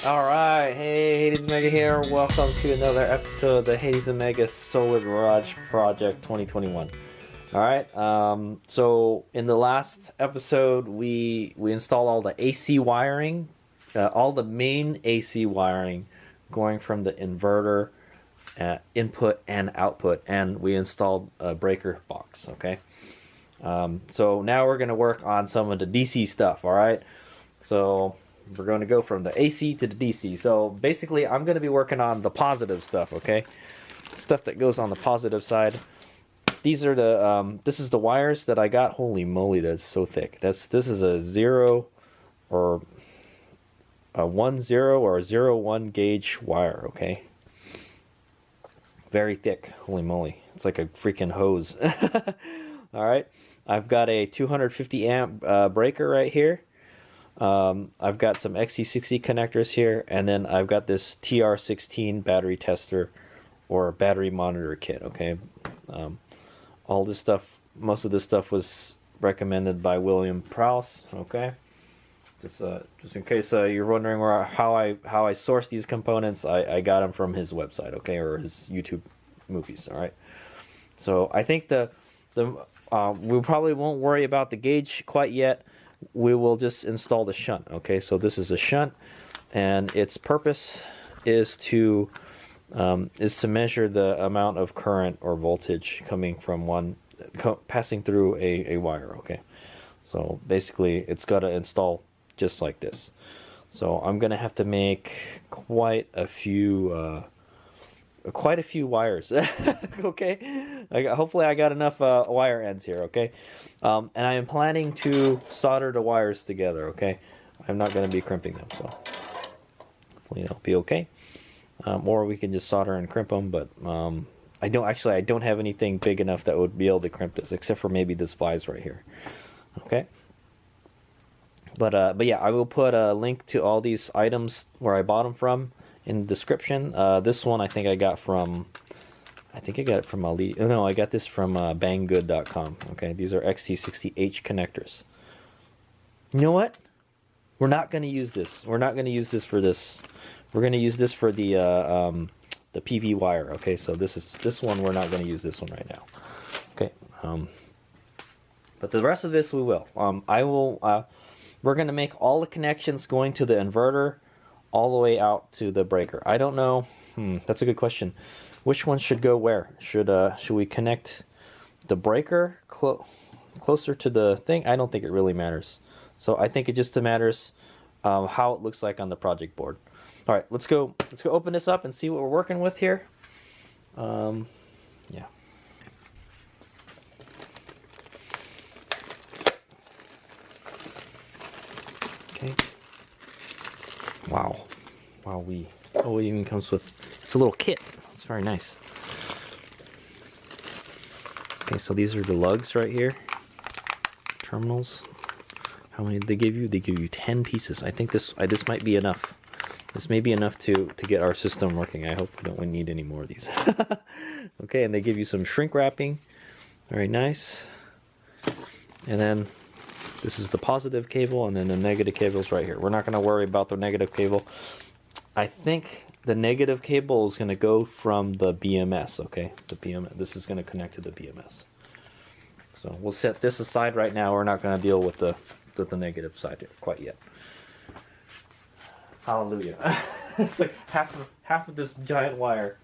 Alright, hey, HadesOmega here. Welcome to another episode of the HadesOmega Solar Garage Project 2021. Alright, so in the last episode, we installed all the AC wiring, all the main AC wiring going from the inverter input and output, and we installed a breaker box, okay? So now we're going to work on some of the DC stuff, alright? So we're going to go from the AC to the DC. So basically, I'm going to be working on the positive stuff, okay? Stuff that goes on the positive side. These are the, this is the wires that I got. Holy moly, that's so thick. This is a 0 or a 1-0 or a 0-1 gauge wire, okay? Very thick, holy moly. It's like a freaking hose. All right, I've got a 250 amp breaker right here. I've got some XC60 connectors here, and then I've got this TR16 battery tester or battery monitor kit, okay? All this stuff, most of this stuff was recommended by William Prowse, okay? Just in case you're wondering how I source these components, I got them from his website, okay, or his YouTube movies, all right? So I think we probably won't worry about the gauge quite yet. We will just install the shunt, okay? So this is a shunt, and its purpose is to measure the amount of current or voltage coming from passing through a wire, okay? So basically, it's got to install just like this. So I'm gonna have to make quite a few wires. Okay, hopefully I got enough wire ends here, okay? And I am planning to solder the wires together, okay? I'm not going to be crimping them, so hopefully it'll be okay. Or we can just solder and crimp them, but I don't have anything big enough that would be able to crimp this, except for maybe this vise right here, okay? But yeah, I will put a link to all these items where I bought them from in the description. This one I think I got from Ali. Oh, no, I got this from banggood.com. Okay, these are XC60H connectors. You know what? We're not going to use this. We're not going to use this for this. We're going to use this for the PV wire. Okay, so this one we're not going to use this one right now. Okay, but the rest of this we will. We're going to make all the connections going to the inverter all the way out to the breaker. I don't know. That's a good question. Which one should go where? Should we connect the breaker closer to the thing? I don't think it really matters. So I think it just matters how it looks like on the project board. All right, let's go open this up and see what we're working with here. Yeah. Okay. Wow. Oh, it even comes with, it's a little kit. It's very nice. Okay, so these are the lugs right here. Terminals. How many did they give you? They give you 10 pieces. I think this might be enough. This may be enough to get our system working. I hope we don't need any more of these. Okay, and they give you some shrink wrapping. Very nice. And then this is the positive cable, and then the negative cable is right here. We're not going to worry about the negative cable. I think the negative cable is going to go from the BMS, okay? The BMS. This is going to connect to the BMS. So we'll set this aside right now. We're not going to deal with the negative side quite yet. Hallelujah. It's like half of this giant wire.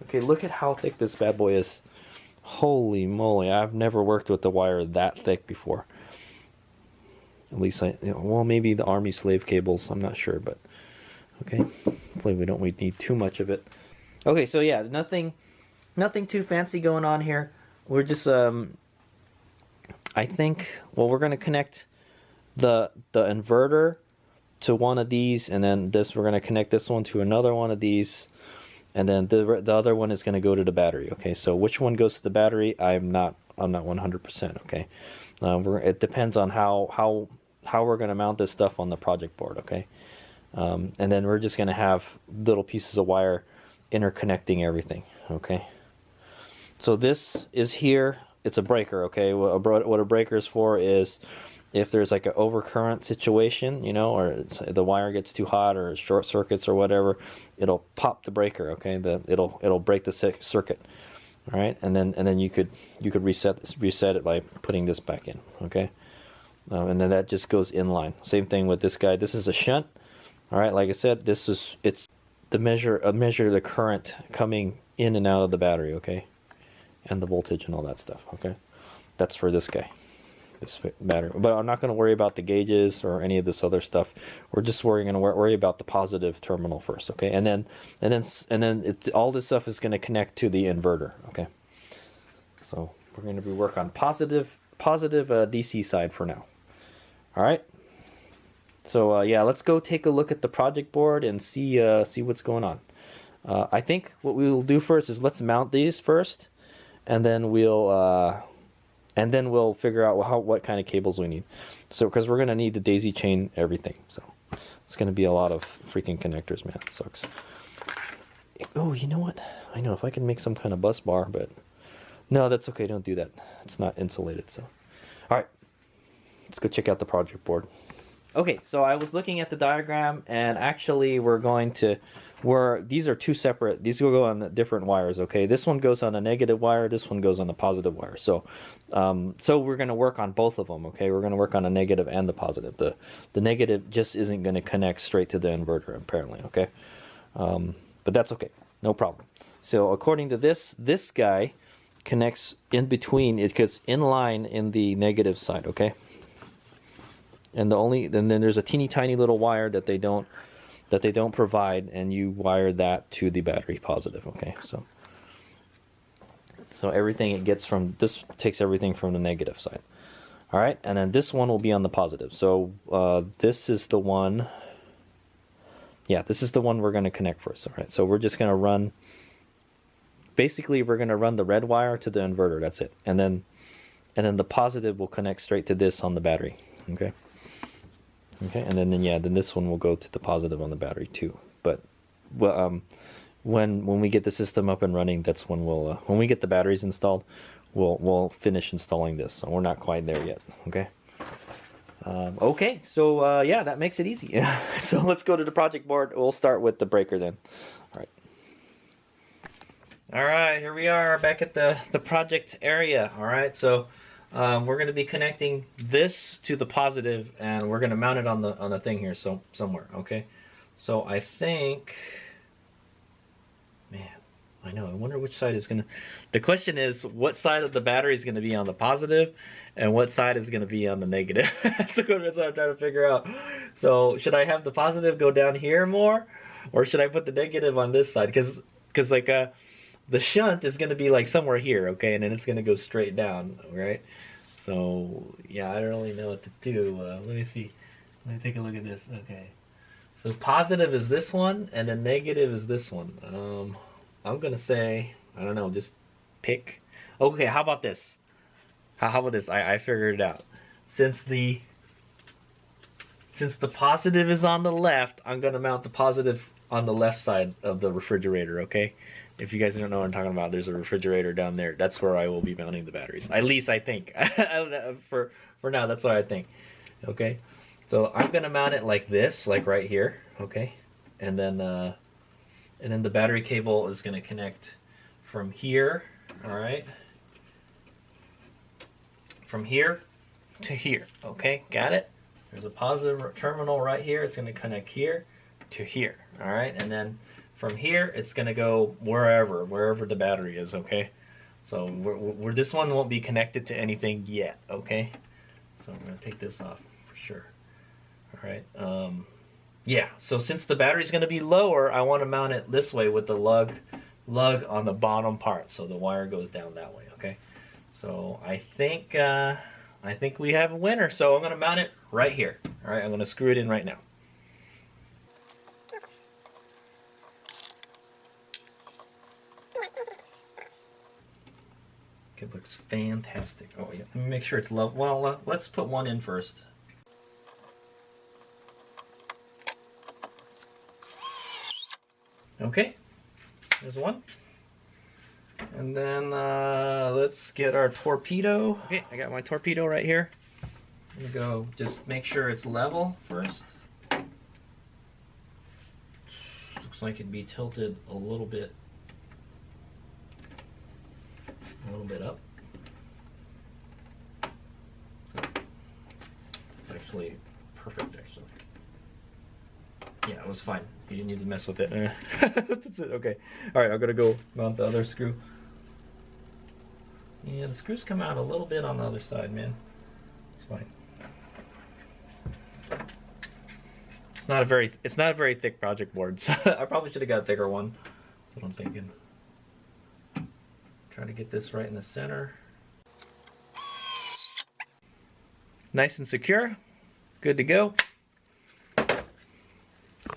Okay, look at how thick this bad boy is. Holy moly, I've never worked with the wire that thick before. At least well, maybe the army slave cables, I'm not sure, but okay. Hopefully we need too much of it. Okay, so yeah, nothing too fancy going on here. We're just I think, well, we're going to connect the inverter to one of these, and then we're going to connect this one to another one of these, and then the other one is going to go to the battery. Okay, so which one goes to the battery? I'm not 100%. Okay, it depends on how we're going to mount this stuff on the project board. Okay, and then we're just going to have little pieces of wire interconnecting everything. Okay, so this is here. It's a breaker. Okay, what a breaker is for is if there's like an overcurrent situation, you know, or the wire gets too hot or short circuits or whatever, it'll pop the breaker. Okay, it'll break the circuit. All right, and then you could reset it by putting this back in. Okay, and then that just goes in line. Same thing with this guy. This is a shunt. All right, like I said, it's the measure the current coming in and out of the battery. Okay, and the voltage and all that stuff. Okay, that's for this guy. This battery, but I'm not going to worry about the gauges or any of this other stuff. We're just going to worry about the positive terminal first, okay? And then all this stuff is going to connect to the inverter, okay? So we're going to be work on positive DC side for now. All right. So yeah, let's go take a look at the project board and see what's going on. I think what we will do first is let's mount these first, and then we'll figure out what kind of cables we need. So, because we're going to need to daisy chain everything. So, it's going to be a lot of freaking connectors, man. It sucks. Oh, you know what? I know if I can make some kind of bus bar, but no, that's okay. Don't do that. It's not insulated. So, all right. Let's go check out the project board. Okay, so I was looking at the diagram, and actually these are two separate, these will go on different wires, okay? This one goes on a negative wire, this one goes on a positive wire. So we're going to work on both of them, okay? We're going to work on a negative and the positive. The negative just isn't going to connect straight to the inverter, apparently, okay? But that's okay, no problem. So according to this guy connects in between, it goes in line in the negative side, okay? And then there's a teeny tiny little wire that they don't provide, and you wire that to the battery positive. Okay, so everything it gets from this takes everything from the negative side. All right, and then this one will be on the positive. So this is the one. Yeah, this is the one we're going to connect first. All right, so we're just going to run. Basically, we're going to run the red wire to the inverter. That's it, and then the positive will connect straight to this on the battery. Okay. Okay, and then this one will go to the positive on the battery too. But when we get the system up and running, that's when when we get the batteries installed, we'll finish installing this. So we're not quite there yet. Okay. Okay, so yeah, that makes it easy. So let's go to the project board. We'll start with the breaker then. All right. All right, here we are back at the project area. All right, so. We're going to be connecting this to the positive, and we're going to mount it on the thing here, so somewhere. Okay, so I think, man, I know. I wonder which side is going to. The question is, what side of the battery is going to be on the positive, and what side is going to be on the negative? That's what I'm trying to figure out. So should I have the positive go down here more, or should I put the negative on this side? Because like the shunt is going to be like somewhere here, okay, and then it's going to go straight down, right? So yeah, I don't really know what to do. Let me see. Let me take a look at this. Okay, so positive is this one, and then negative is this one. I'm gonna say, I don't know, just pick. Okay, how about this? How about this? I figured it out. Since the positive is on the left, I'm gonna mount the positive on the left side of the refrigerator, okay? If you guys don't know what I'm talking about, there's a refrigerator down there. That's where I will be mounting the batteries. At least I think. For now, that's what I think. Okay, so I'm gonna mount it like this, like right here. Okay, and then the battery cable is gonna connect from here. All right, from here to here. Okay, got it. There's a positive terminal right here. It's gonna connect here to here. All right, and then from here, it's going to go wherever the battery is, okay? So this one won't be connected to anything yet, okay? So I'm going to take this off for sure. All right. Yeah, so since the battery's going to be lower, I want to mount it this way with the lug on the bottom part, so the wire goes down that way, okay? So I think we have a winner, so I'm going to mount it right here. All right, I'm going to screw it in right now. It looks fantastic. Oh yeah, let me make sure it's low. Well, let's put one in first. Okay, there's one. And then let's get our torpedo. Okay, I got my torpedo right here. I'm gonna go just make sure it's level first. Looks like it'd be tilted a little bit up. It's actually perfect, actually. Yeah, it was fine. You didn't need to mess with it. That's it. Okay. All right, I'm gonna go mount the other screw. Yeah, the screws come out a little bit on the other side, man. It's fine. It's not a very thick project board. So I probably should have got a thicker one. That's what I'm thinking. Try to get this right in the center. Nice and secure. Good to go.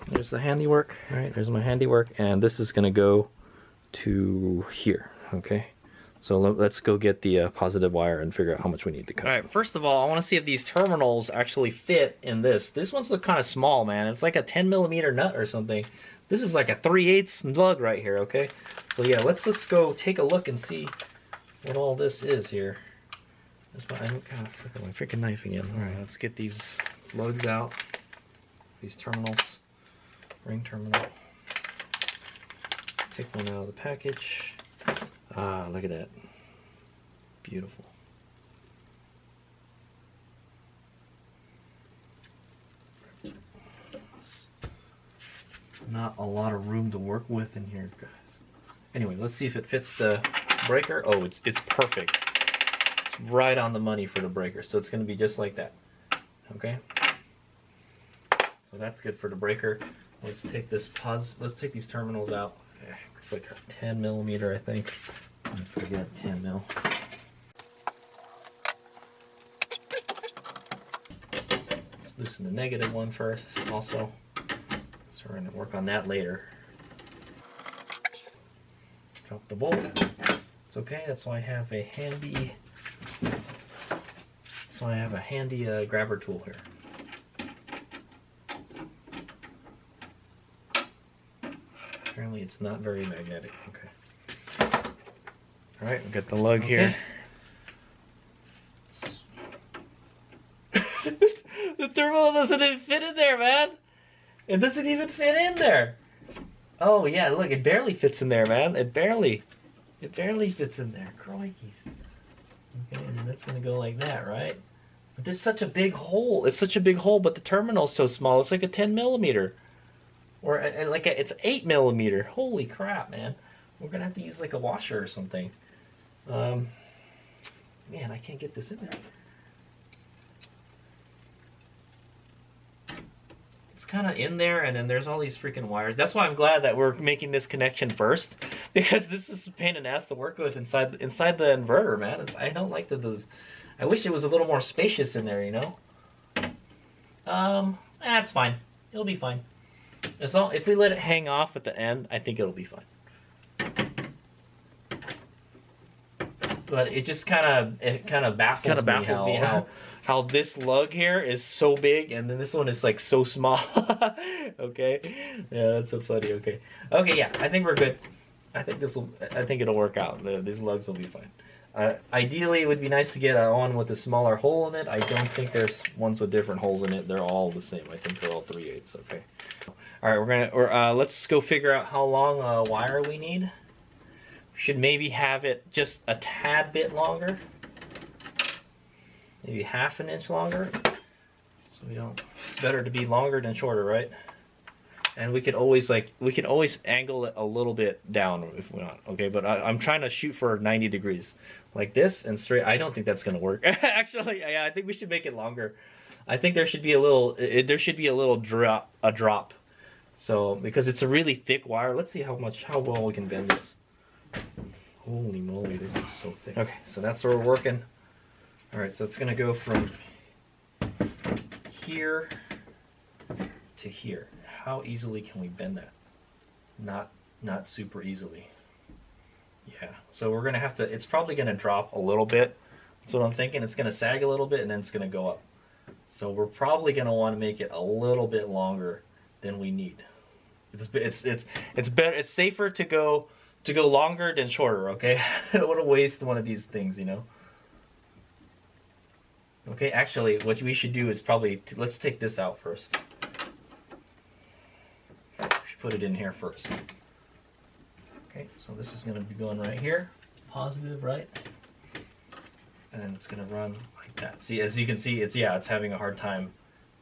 There's the handiwork. All right, there's my handiwork, and this is gonna go to here. Okay. So let's go get the positive wire and figure out how much we need to cut. All right, first of all, I want to see if these terminals actually fit in this. This one's look kind of small, man. It's like a 10mm nut or something. This is like a 3/8 lug right here, okay? So yeah, let's go take a look and see what all this is here. I'm kind of flicking my freaking knife again. All right, let's get these lugs out. These terminals, ring terminal. Take one out of the package. Ah, look at that. Beautiful. Not a lot of room to work with in here, guys. Anyway, let's see if it fits the breaker. Oh, it's perfect. It's right on the money for the breaker. So it's going to be just like that. Okay? So that's good for the breaker. Let's take this let's take these terminals out. It's like a 10mm, I think. I forget 10mm. Let's loosen the negative one first, also. So we're going to work on that later. Drop the bolt. It's okay. That's why I have a handy. That's why I have a handy grabber tool here. Apparently it's not very magnetic. Okay. Alright, we've got the lug here. The terminal doesn't even fit in there, man! It doesn't even fit in there! Oh yeah, look, it barely fits in there, man. It barely fits in there. Crikey. Okay, and that's gonna go like that, right? But there's such a big hole. It's such a big hole, but the terminal's so small. It's like a 10mm. Or like it's 8mm. Holy crap, man! We're gonna have to use like a washer or something. Man, I can't get this in there. It's kind of in there, and then there's all these freaking wires. That's why I'm glad that we're making this connection first, because this is a pain in the ass to work with inside the inverter, man. I don't like the. I wish it was a little more spacious in there, you know. That's fine. It'll be fine. As long if we let it hang off at the end, I think it'll be fine. But it just kind of baffles me how this lug here is so big and then this one is like so small. Okay, yeah, that's so funny. Okay, yeah, I think we're good. I think it'll work out. These lugs will be fine. Ideally, it would be nice to get one with a smaller hole in it. I don't think there's ones with different holes in it. They're all the same. I think they're all 3/8. Okay. All right, let's go figure out how long wire we need. We should maybe have it just a tad bit longer, maybe half an inch longer. So we don't. It's better to be longer than shorter, right? And we can always angle it a little bit down if we want. Okay, but I'm trying to shoot for 90 degrees, like this and straight. I don't think that's gonna work. Actually, yeah, I think we should make it longer. I think there should be a little. Drop. So because it's a really thick wire, let's see how well we can bend this. Holy moly, this is so thick. Okay, so that's where we're working. All right, so it's gonna go from here to here. How easily can we bend that? Not super easily. Yeah, so we're gonna have to. It's probably gonna drop a little bit. That's what I'm thinking. It's gonna sag a little bit and then it's gonna go up. So we're probably gonna want to make it a little bit longer than we need. It's better. It's safer to go longer than shorter. Okay, I don't want to waste one of these things, you know. Okay, actually, what we should do is probably, let's take this out first. We should put it in here first. Okay, so this is going to be going right here. Positive, right? And it's going to run like that. See, as you can see, it's having a hard time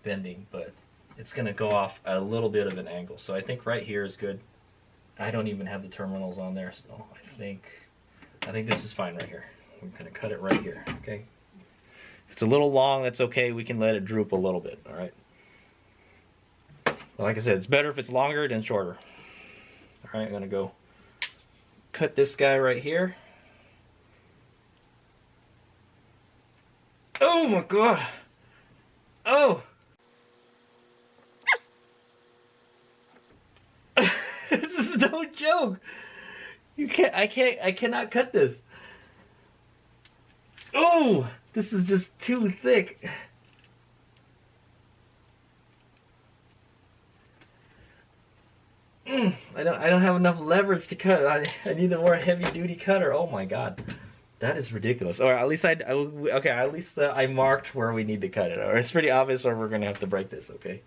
bending, but it's going to go off a little bit of an angle. So I think right here is good. I don't even have the terminals on there, so I think this is fine right here. We're going to cut it right here, okay? If it's a little long, that's okay. We can let it droop a little bit, all right? Like I said, it's better if it's longer than shorter. All right, I'm going to go cut this guy right here. Oh my god! Oh! This is no joke! I cannot cut this. Oh! This is just too thick. I don't have enough leverage to cut. I need a more heavy duty cutter. Oh my god. That is ridiculous. Or at least I marked where we need to cut it. Or it's pretty obvious where we're gonna have to break this, okay?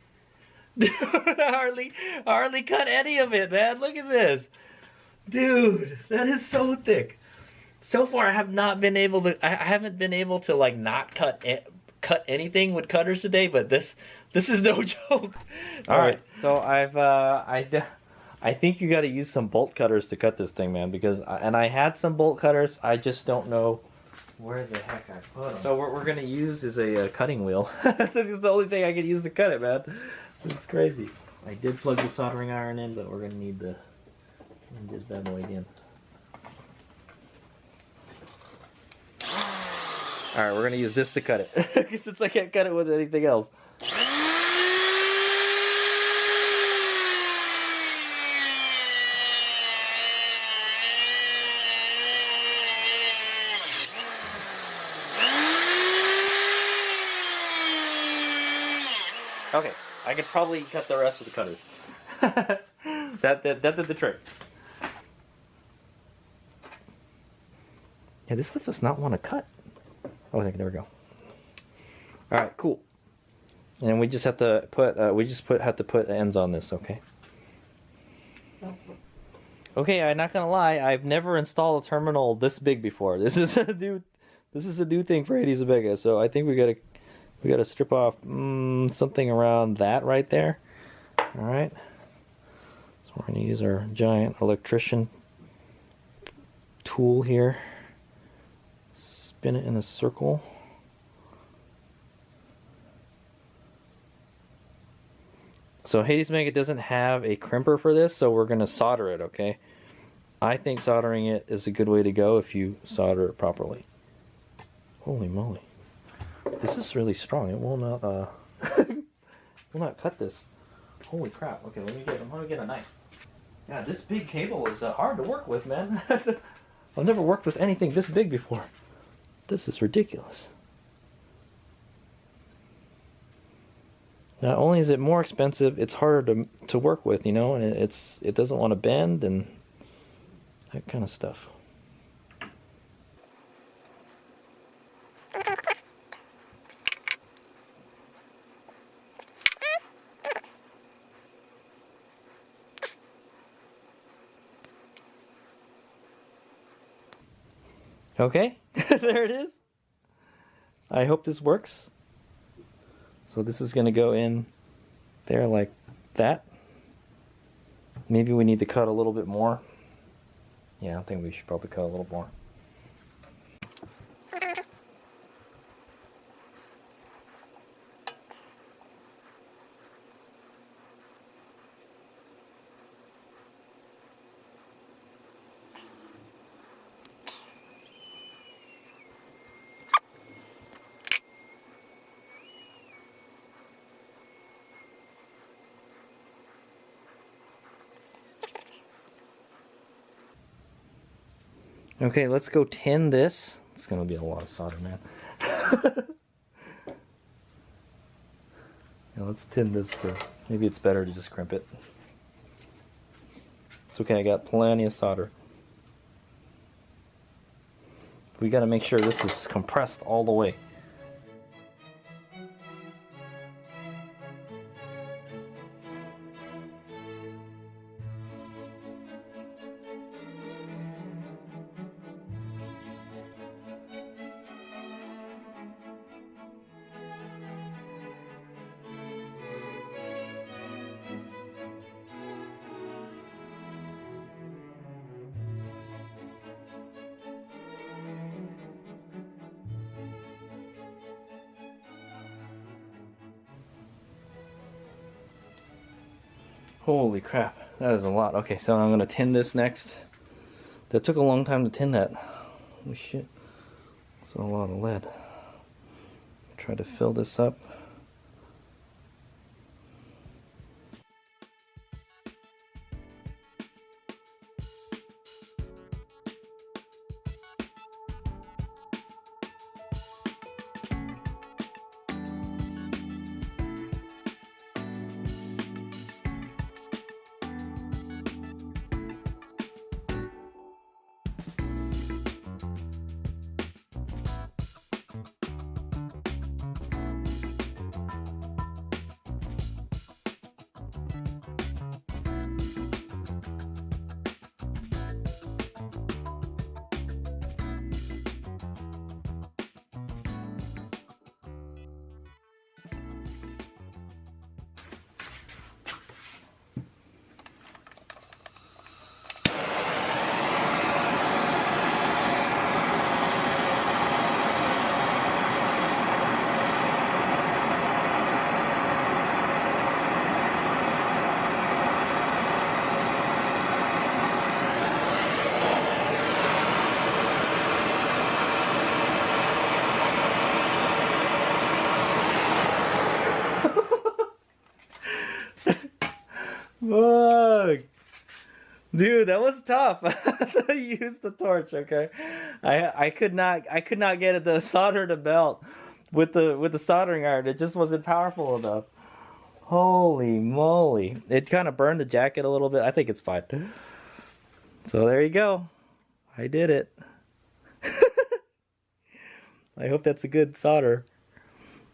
I hardly cut any of it, man. Look at this. Dude, that is so thick. So far I haven't been able to like not cut anything with cutters today, but this is no joke. All right. So I think you got to use some bolt cutters to cut this thing, man, because I had some bolt cutters. I just don't know where the heck I put them. So what we're going to use is a cutting wheel. That's the only thing I can use to cut it, man. This is crazy. I did plug the soldering iron in, but we're going to need this bad boy again. All right, we're going to use this to cut it. Since I can't cut it with anything else. Okay, I could probably cut the rest with the cutters. that did the trick. Yeah, this stuff does not want to cut. Oh, I think there we go. All right, cool. And we just have to put have to put ends on this, okay? Okay, I'm not gonna lie. I've never installed a terminal this big before. This is a new thing for HadesOmega. So I think we gotta strip off something around that right there. All right. So we're gonna use our giant electrician tool here. Spin it in a circle. So HadesOmega doesn't have a crimper for this, so we're gonna solder it. Okay. I think soldering it is a good way to go if you solder it properly. Holy moly. This is really strong. It will not will not cut this. Holy crap. Okay, let me get a knife. Yeah, this big cable is hard to work with, man. I've never worked with anything this big before. This is ridiculous. Not only is it more expensive, it's harder to work with, you know, and it doesn't want to bend and that kind of stuff. Okay, there it is. I hope this works. So this is going to go in there like that. Maybe we need to cut a little bit more. Yeah, I think we should probably cut a little more. Okay, let's go tin this. It's gonna be a lot of solder, man. Yeah, let's tin this first. Maybe it's better to just crimp it. It's okay, I got plenty of solder. We gotta make sure this is compressed all the way. Holy crap, that is a lot. Okay, so I'm gonna tin this next. That took a long time to tin that. Holy shit, that's a lot of lead. Try to fill this up. Fuck. Dude, that was tough. I used the torch, okay? I could not get it to solder the belt with the soldering iron. It just wasn't powerful enough. Holy moly. It kind of burned the jacket a little bit. I think it's fine. So there you go. I did it. I hope that's a good solder.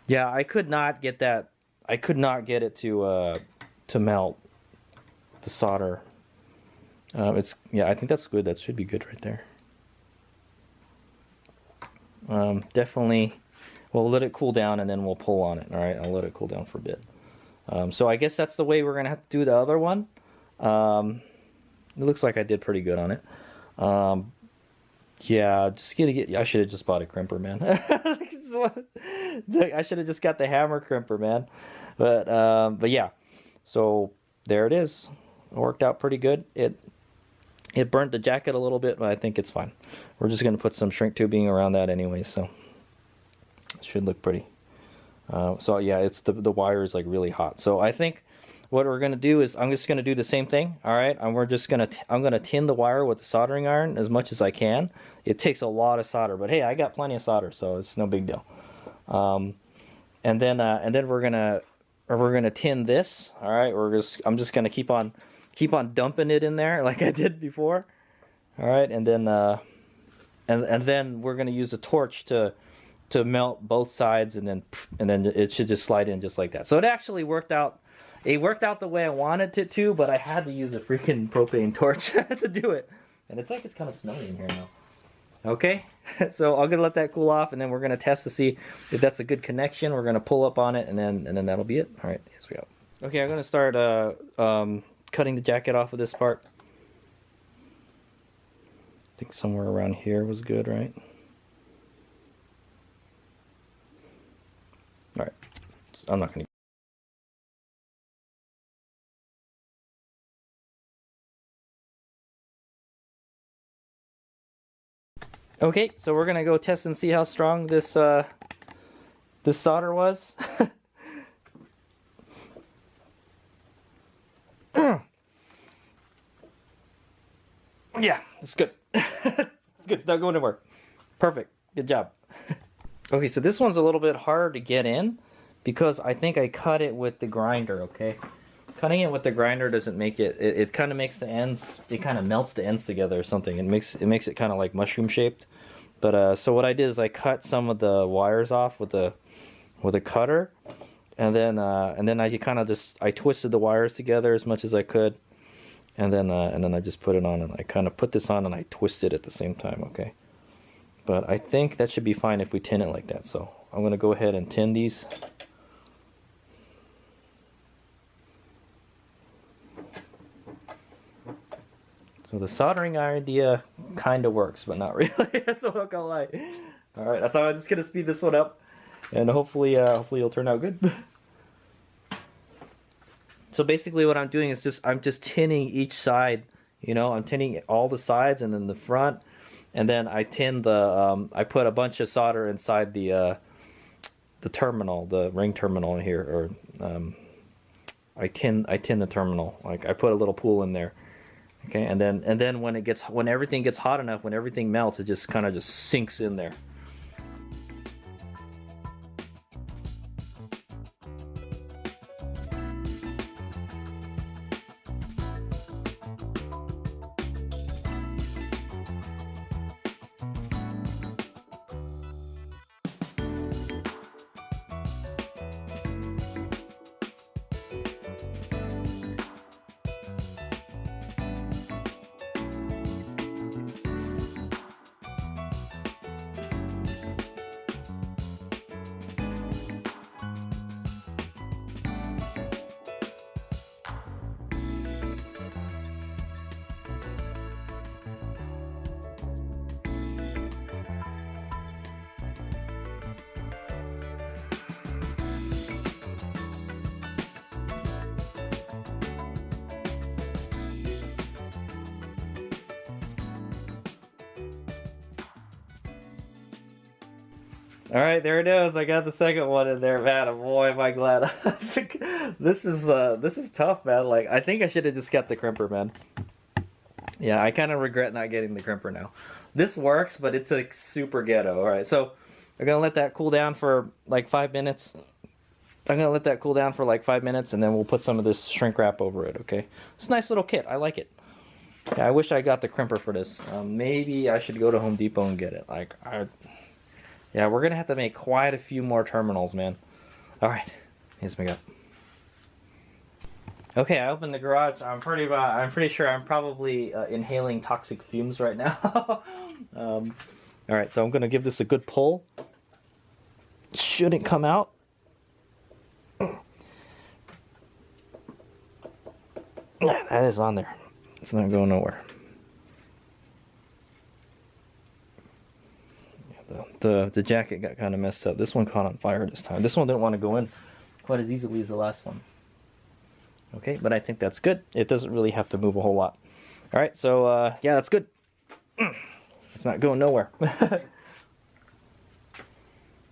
Yeah, I could not get that. I could not get it to melt the solder. Yeah, I think that's good. That should be good right there. Definitely, we'll let it cool down and then we'll pull on it. All right, I'll let it cool down for a bit. So I guess that's the way we're gonna have to do the other one. It looks like I did pretty good on it. Yeah, just gonna get. I should have just bought a crimper, man. I should have just got the hammer crimper, man. But yeah. So there it is. It worked out pretty good. It burnt the jacket a little bit, but I think it's fine. We're just gonna put some shrink tubing around that anyway, so it should look pretty. So yeah, it's the wire is like really hot. So I think what we're gonna do is I'm just gonna do the same thing. All right, and I'm gonna tin the wire with the soldering iron as much as I can. It takes a lot of solder, but hey, I got plenty of solder, so it's no big deal. And then we're gonna tin this. All right, I'm just gonna keep on dumping it in there like I did before. All right, and then we're gonna use a torch to melt both sides, and then it should just slide in just like that. So it actually worked out. It worked out the way I wanted it to, but I had to use a freaking propane torch to do it. And it's like it's kind of snowy in here now. Okay, so I'm gonna let that cool off, and then we're gonna test to see if that's a good connection. We're gonna pull up on it, and then that'll be it. All right, here we go. Okay, I'm gonna start cutting the jacket off of this part. I think somewhere around here was good, right? All right, so I'm not gonna. Okay, so we're gonna go test and see how strong this this solder was. Yeah, it's good. It's good. It's not going to work. Perfect. Good job. Okay, so this one's a little bit harder to get in because I think I cut it with the grinder. Okay, cutting it with the grinder doesn't make it. It kind of makes the ends. It kind of melts the ends together or something. It makes it kind of like mushroom shaped. But so what I did is I cut some of the wires off with a cutter, and then I kind of just I twisted the wires together as much as I could, and then I just put it on, and I kind of put this on and I twist it at the same time. Okay, but I think that should be fine if we tin it like that. So I'm gonna go ahead and tin these. So the soldering idea kind of works, but not really. That's what I'm gonna lie. All right, so I'm just gonna speed this one up, and hopefully it'll turn out good. So basically what I'm doing is I'm just tinning each side, you know, I'm tinning all the sides and then the front, and then I tin the I put a bunch of solder inside the terminal, the ring terminal in here, or I tin the terminal. Like I put a little pool in there. Okay, and then when everything gets hot enough, when everything melts, it just kind of just sinks in there. All right, there it is. I got the second one in there, man. And boy, am I glad. This is tough, man. Like I think I should have just got the crimper, man. Yeah, I kind of regret not getting the crimper now. This works, but it's like super ghetto. All right, so I'm gonna let that cool down for like 5 minutes. I'm gonna let that cool down for like 5 minutes, and then we'll put some of this shrink wrap over it. Okay, it's a nice little kit. I like it. Yeah, I wish I got the crimper for this. Maybe I should go to Home Depot and get it. Yeah, we're gonna have to make quite a few more terminals, man. All right, here's my go. Okay, I opened the garage. I'm pretty sure I'm probably inhaling toxic fumes right now. All right, so I'm gonna give this a good pull. Shouldn't come out. That is on there. It's not going nowhere. The jacket got kind of messed up. This one caught on fire this time. This one didn't want to go in quite as easily as the last one. Okay, but I think that's good. It doesn't really have to move a whole lot. All right, so yeah, that's good. It's not going nowhere.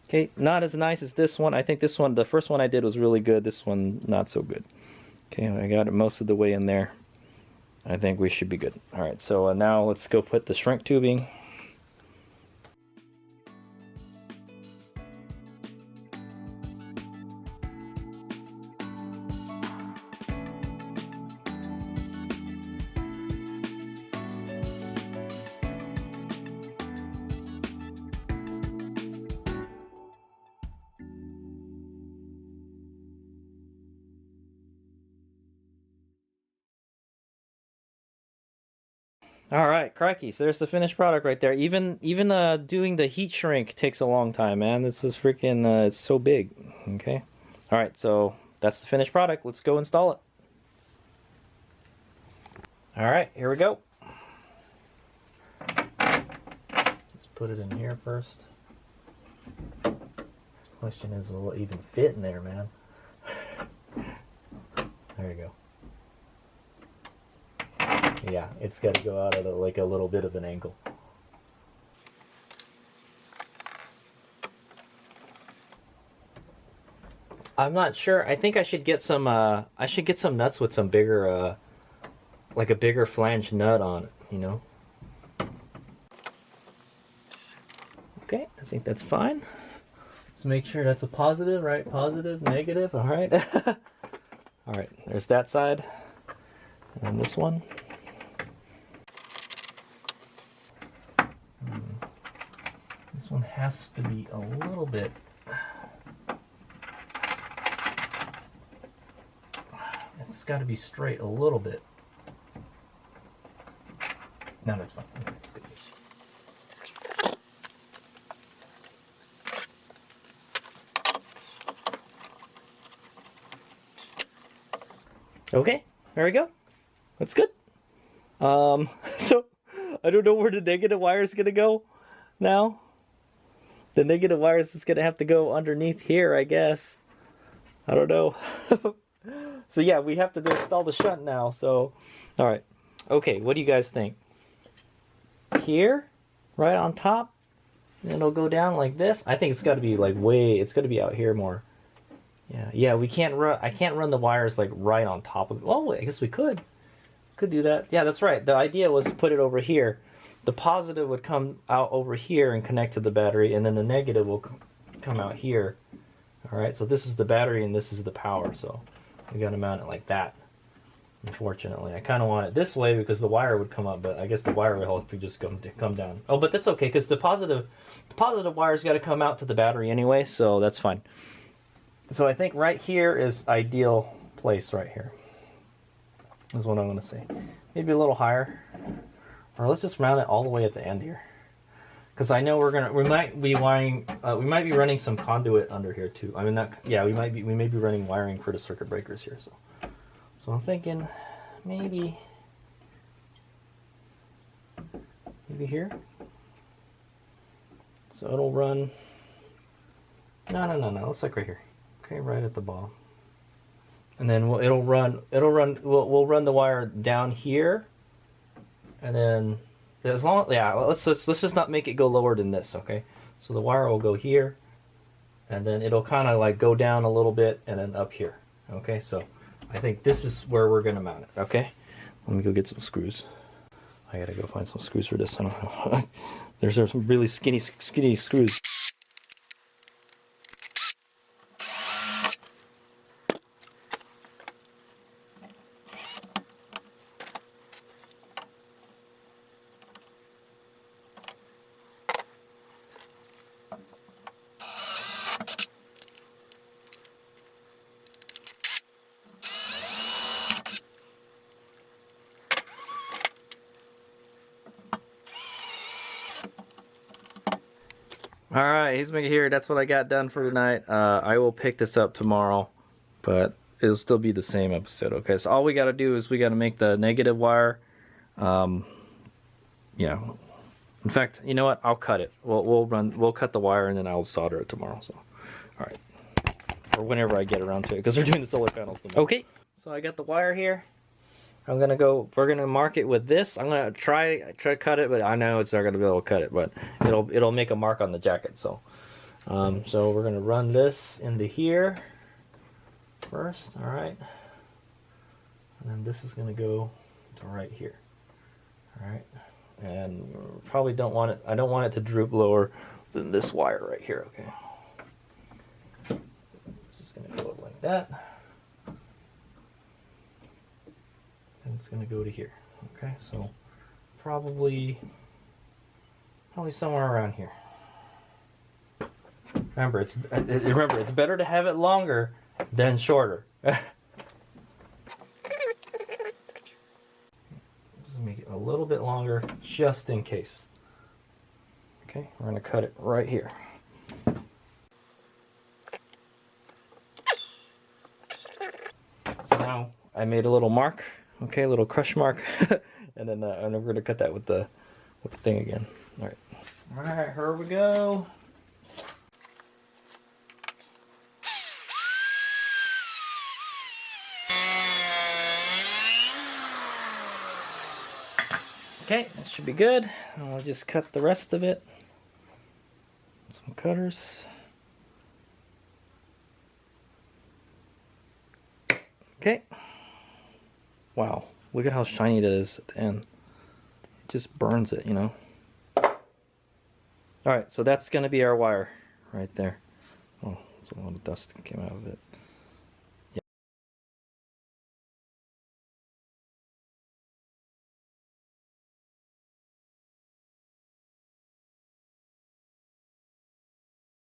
Okay, not as nice as this one. I think this one, the first one I did was really good. This one, not so good. Okay, I got it most of the way in there. I think we should be good. All right, so now let's go put the shrink tubing. All right, crikey, so there's the finished product right there. Even doing the heat shrink takes a long time, man. This is freaking, it's so big, okay? All right, so that's the finished product. Let's go install it. All right, here we go. Let's put it in here first. Question is, will it even fit in there, man? There you go. Yeah, it's got to go out at like a little bit of an angle. I'm not sure. I think I should get some. Nuts with some bigger, like a bigger flange nut on it. You know. Okay, I think that's fine. Let's make sure that's a positive, right? Positive, negative. All right. All right. There's that side, and then this one. This one has to be a little bit. It's got to be straight a little bit. No, that's fine. Okay, that's good. Okay, there we go. That's good. So I don't know where the negative wire is gonna go now. The negative wire is just gonna have to go underneath here, I guess. I don't know. So yeah, we have to install the shunt now. So, all right. Okay, what do you guys think? Here, right on top, and it'll go down like this. I think it's got to be like it's got to be out here more. Yeah, we can't run. I can't run the wires like right on top of it. Well, I guess we could do that. Yeah, that's right. The idea was to put it over here. The positive would come out over here and connect to the battery, and then the negative will come out here. All right, so this is the battery and this is the power. So we got to mount it like that. Unfortunately, I kind of want it this way because the wire would come up, but I guess the wire will have to just come down. Oh, but that's okay because the positive wire's got to come out to the battery anyway, so that's fine. So I think right here is ideal place right here. Is what I'm going to say. Maybe a little higher, or let's just mount it all the way at the end here. Because I know we might be running some conduit under here too. I mean, we may be running wiring for the circuit breakers here. So I'm thinking maybe here. So it'll run. No. It's like right here. Okay, right at the bottom. And then we'll run the wire down here, and then let's just not make it go lower than this, okay? So the wire will go here, and then it'll kind of like go down a little bit and then up here, okay? So I think this is where we're gonna mount it, okay? Let me go get some screws. I gotta go find some screws for this. I don't know. There's some really skinny screws. Alright, HadesOmega here. That's what I got done for tonight. I will pick this up tomorrow, but it'll still be the same episode, okay? So all we got to do is we got to make the negative wire. Yeah. In fact, you know what? I'll cut it. We'll cut the wire and then I'll solder it tomorrow. So, alright. Or whenever I get around to it, because we're doing the solar panels tomorrow. Okay, so I got the wire here. We're gonna mark it with this. I'm gonna try to cut it, but I know it's not gonna be able to cut it, but it'll make a mark on the jacket. So, so we're gonna run this into here first, all right, and then this is gonna go to right here, all right, and probably don't want it. I don't want it to droop lower than this wire right here. Okay, this is gonna go like that. And it's going to go to here. Okay, so probably somewhere around here. Remember, it's better to have it longer than shorter. Just make it a little bit longer, just in case. Okay, we're going to cut it right here. So now I made a little mark. Okay, a little crush mark, and then we're gonna cut that with the thing again. All right, here we go. Okay, that should be good. And we'll just cut the rest of it. Some cutters. Okay. Wow, look at how shiny that is at the end. It just burns it, you know. Alright, so that's going to be our wire right there. Oh, there's a lot of dust that came out of it.